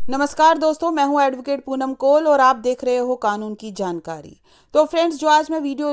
नमस्कार दोस्तों, मैं हूं एडवोकेट पूनम कोल और आप देख रहे हो कानून की जानकारी। तो फ्रेंड्स, जो आज मैं वीडियो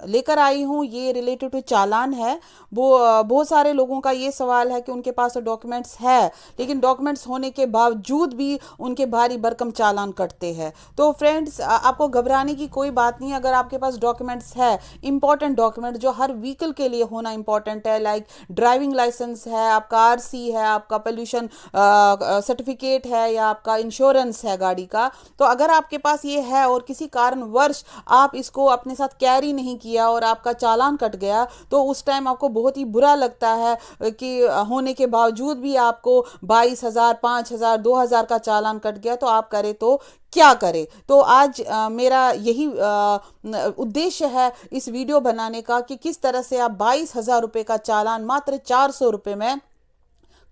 लेकर आई हूं ये रिलेटेड टू चालान है। वो बहुत सारे लोगों का ये सवाल है कि उनके पास डॉक्यूमेंट्स है लेकिन डॉक्यूमेंट्स होने के बावजूद भी उनके भारी भरकम चालान कटते हैं। तो फ्रेंड्स, आपको घबराने की कोई बात नहीं। अगर आपके पास डॉक्यूमेंट्स है, इंपॉर्टेंट डॉक्यूमेंट जो हर व्हीकल के लिए होना इंपॉर्टेंट है, लाइक ड्राइविंग लाइसेंस है, आपका आरसी है, आपका पोल्यूशन सर्टिफिकेट है या आपका इंश्योरेंस है गाड़ी का, तो अगर आपके पास ये है और किसी कारणवश आप इसको अपने साथ कैरी नहीं किया और आपका चालान कट गया, तो उस टाइम आपको बहुत ही बुरा लगता है कि होने के बावजूद भी आपको 22,000, 5,000, 2,000 का चालान कट गया। तो आप करें तो क्या करें। तो आज मेरा यही उद्देश्य है इस वीडियो बनाने का कि किस तरह से आप 22,000 रुपये का चालान मात्र 400 रुपये में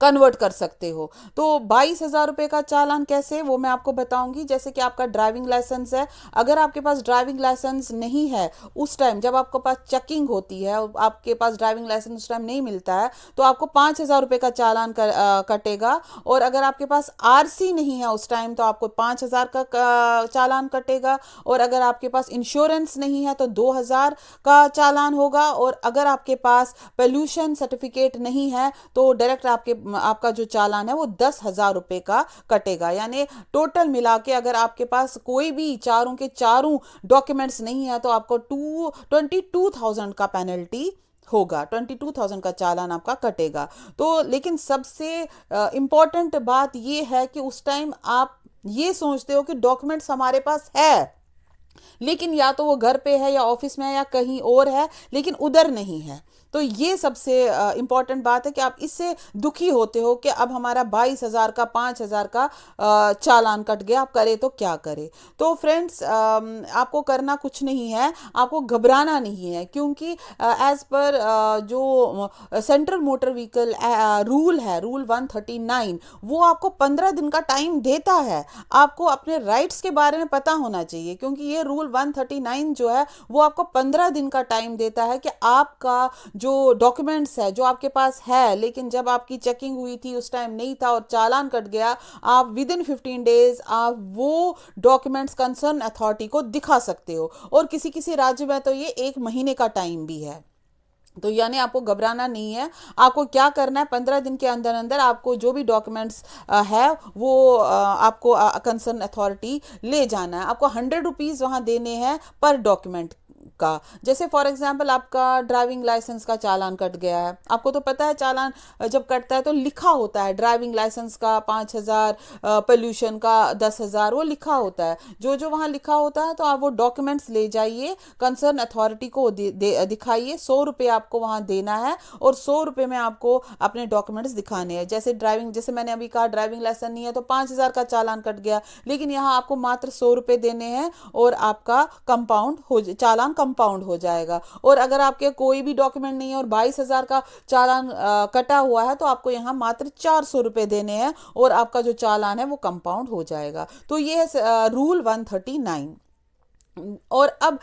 कन्वर्ट कर सकते हो। तो 22,000 रुपये का चालान कैसे, वो मैं आपको बताऊंगी। जैसे कि आपका ड्राइविंग लाइसेंस है, अगर आपके पास ड्राइविंग लाइसेंस नहीं है, उस टाइम जब आपके पास चेकिंग होती है, आपके पास ड्राइविंग लाइसेंस उस टाइम नहीं मिलता है, तो आपको 5,000 रुपये का चालान कटेगा। और अगर आपके पास आरसी नहीं है उस टाइम, तो आपको 5,000 का चालान कटेगा। और अगर आपके पास इंश्योरेंस नहीं है तो 2,000 का चालान होगा। और अगर आपके पास पोल्यूशन सर्टिफिकेट नहीं है तो डायरेक्ट आपका जो चालान है वो 10,000 रुपये का कटेगा। यानी टोटल मिला के अगर आपके पास कोई भी चारों के चारों डॉक्यूमेंट्स नहीं है तो आपको 22,000 का पेनल्टी होगा, 22,000 का चालान आपका कटेगा। तो लेकिन सबसे इंपॉर्टेंट बात ये है कि उस टाइम आप ये सोचते हो कि डॉक्यूमेंट्स हमारे पास है, लेकिन या तो वो घर पे है या ऑफिस में है या कहीं और है, लेकिन उधर नहीं है। तो ये सबसे इंपॉर्टेंट बात है कि आप इससे दुखी होते हो कि अब हमारा 22,000 का 5,000 का चालान कट गया, आप करें तो क्या करें। तो फ्रेंड्स, आपको करना कुछ नहीं है, आपको घबराना नहीं है, क्योंकि एज पर जो सेंट्रल मोटर व्हीकल रूल है, रूल 139, वो आपको 15 दिन का टाइम देता है। आपको अपने राइट्स के बारे में पता होना चाहिए, क्योंकि ये रूल 139 जो है वो आपको 15 दिन का टाइम देता है कि आपका जो डॉक्यूमेंट्स है जो आपके पास है, लेकिन जब आपकी चेकिंग हुई थी उस टाइम नहीं था और चालान कट गया, आप विद इन 15 डेज आप वो डॉक्यूमेंट्स कंसर्न अथॉरिटी को दिखा सकते हो। और किसी किसी राज्य में तो ये 1 महीने का टाइम भी है। तो यानी आपको घबराना नहीं है। आपको क्या करना है, 15 दिन के अंदर अंदर आपको जो भी डॉक्यूमेंट्स है वो आपको कंसर्न अथॉरिटी ले जाना है। आपको 100 रुपीज़ वहाँ देने हैं पर डॉक्यूमेंट का। जैसे फॉर एग्जांपल आपका ड्राइविंग लाइसेंस का चालान कट गया है, आपको तो पता है चालान जब कटता है तो लिखा होता है ड्राइविंग लाइसेंस का 5,000, पोल्यूशन का 10,000, वो लिखा होता है। जो जो वहाँ लिखा होता है तो आप वो डॉक्यूमेंट्स ले जाइए, कंसर्न अथॉरिटी को दिखाइए। 100 रुपये आपको वहाँ देना है और 100 रुपये में आपको अपने डॉक्यूमेंट्स दिखाने हैं। जैसे मैंने अभी कहा ड्राइविंग लाइसेंस नहीं है तो 5,000 का चालान कट गया, लेकिन यहाँ आपको मात्र 100 रुपये देने हैं और आपका चालान कंपाउंड हो जाएगा। और अगर आपके कोई भी डॉक्यूमेंट नहीं है और 22,000 का चालान कटा हुआ है तो आपको यहाँ मात्र 400 रुपये देने हैं और आपका जो चालान है वो कंपाउंड हो जाएगा। तो ये है रूल 139। और अब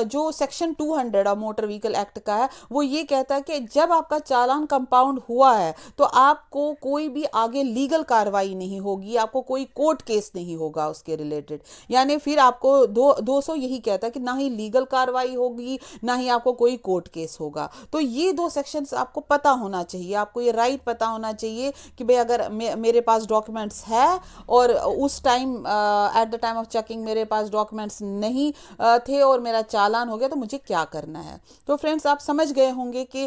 जो section 200 of motor vehicle act का है वो ये कहता है कि जब आपका चालान कंपाउंड हुआ है तो आपको कोई भी आगे लीगल कार्रवाई नहीं होगी, आपको कोई कोर्ट केस नहीं होगा उसके रिलेटेड। यानी फिर आपको 200 यही कहता है कि ना ही लीगल कार्रवाई होगी ना ही आपको कोई कोर्ट केस होगा। तो ये दो सेक्शंस आपको पता होना चाहिए, आपको ये राइट पता होना चाहिए कि भाई अगर मेरे पास डॉक्यूमेंट्स है और उस time at the time of checking मेरे पास डॉक्यूमेंट्स नहीं थे और मेरा चालान हो गया तो मुझे क्या करना है। तो फ्रेंड्स, आप समझ गए होंगे कि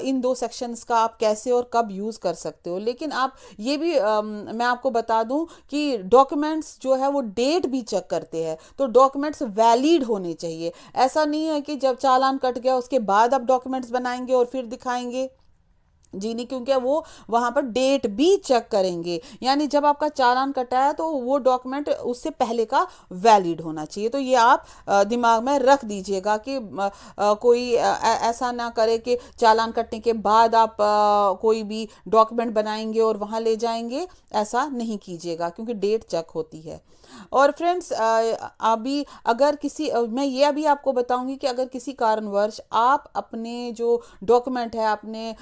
इन दो सेक्शंस का आप कैसे और कब यूज कर सकते हो। लेकिन आप ये भी मैं आपको बता दूं कि डॉक्यूमेंट्स जो है वो डेट भी चेक करते हैं, तो डॉक्यूमेंट्स वैलिड होने चाहिए। ऐसा नहीं है कि जब चालान कट गया उसके बाद आप डॉक्यूमेंट्स बनाएंगे और फिर दिखाएंगे, जी नहीं, क्योंकि वो वहां पर डेट भी चेक करेंगे। यानी जब आपका चालान कटा है तो वो डॉक्यूमेंट उससे पहले का वैलिड होना चाहिए। तो ये आप दिमाग में रख दीजिएगा कि कोई ऐसा ना करे कि चालान कटने के बाद आप कोई भी डॉक्यूमेंट बनाएंगे और वहां ले जाएंगे, ऐसा नहीं कीजिएगा क्योंकि डेट चेक होती है। और फ्रेंड्स, अभी अगर मैं ये अभी आपको बताऊंगी कि अगर किसी कारणवश आप अपने जो डॉक्यूमेंट है अपने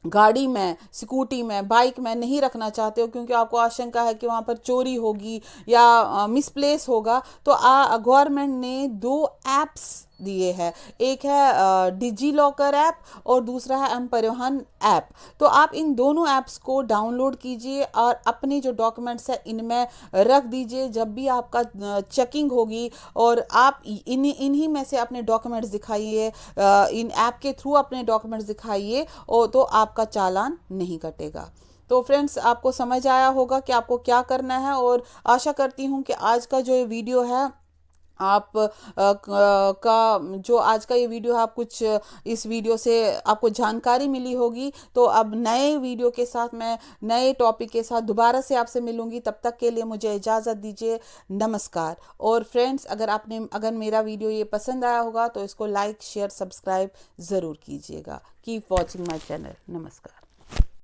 गाड़ी में, स्कूटी में, बाइक में नहीं रखना चाहते हो क्योंकि आपको आशंका है कि वहाँ पर चोरी होगी या मिसप्लेस होगा, तो गवर्नमेंट ने दो ऐप्स दिए हैं। एक है डिजी लॉकर ऐप और दूसरा है एम परिवहन ऐप। तो आप इन दोनों ऐप्स को डाउनलोड कीजिए और अपने जो डॉक्यूमेंट्स है इनमें रख दीजिए। जब भी आपका चेकिंग होगी और आप इन्हीं में से अपने डॉक्यूमेंट्स दिखाइए, इन ऐप के थ्रू अपने डॉक्यूमेंट्स दिखाइए, और तो आपका चालान नहीं कटेगा। तो फ्रेंड्स, आपको समझ आया होगा कि आपको क्या करना है, और आशा करती हूँ कि आज का जो ये वीडियो है आप का जो आज का ये वीडियो है, आप कुछ इस वीडियो से आपको जानकारी मिली होगी। तो अब नए वीडियो के साथ, मैं नए टॉपिक के साथ दोबारा से आपसे मिलूंगी। तब तक के लिए मुझे इजाज़त दीजिए। नमस्कार। और फ्रेंड्स, अगर मेरा वीडियो ये पसंद आया होगा तो इसको लाइक, शेयर, सब्सक्राइब ज़रूर कीजिएगा। Keep watching my channel. नमस्कार।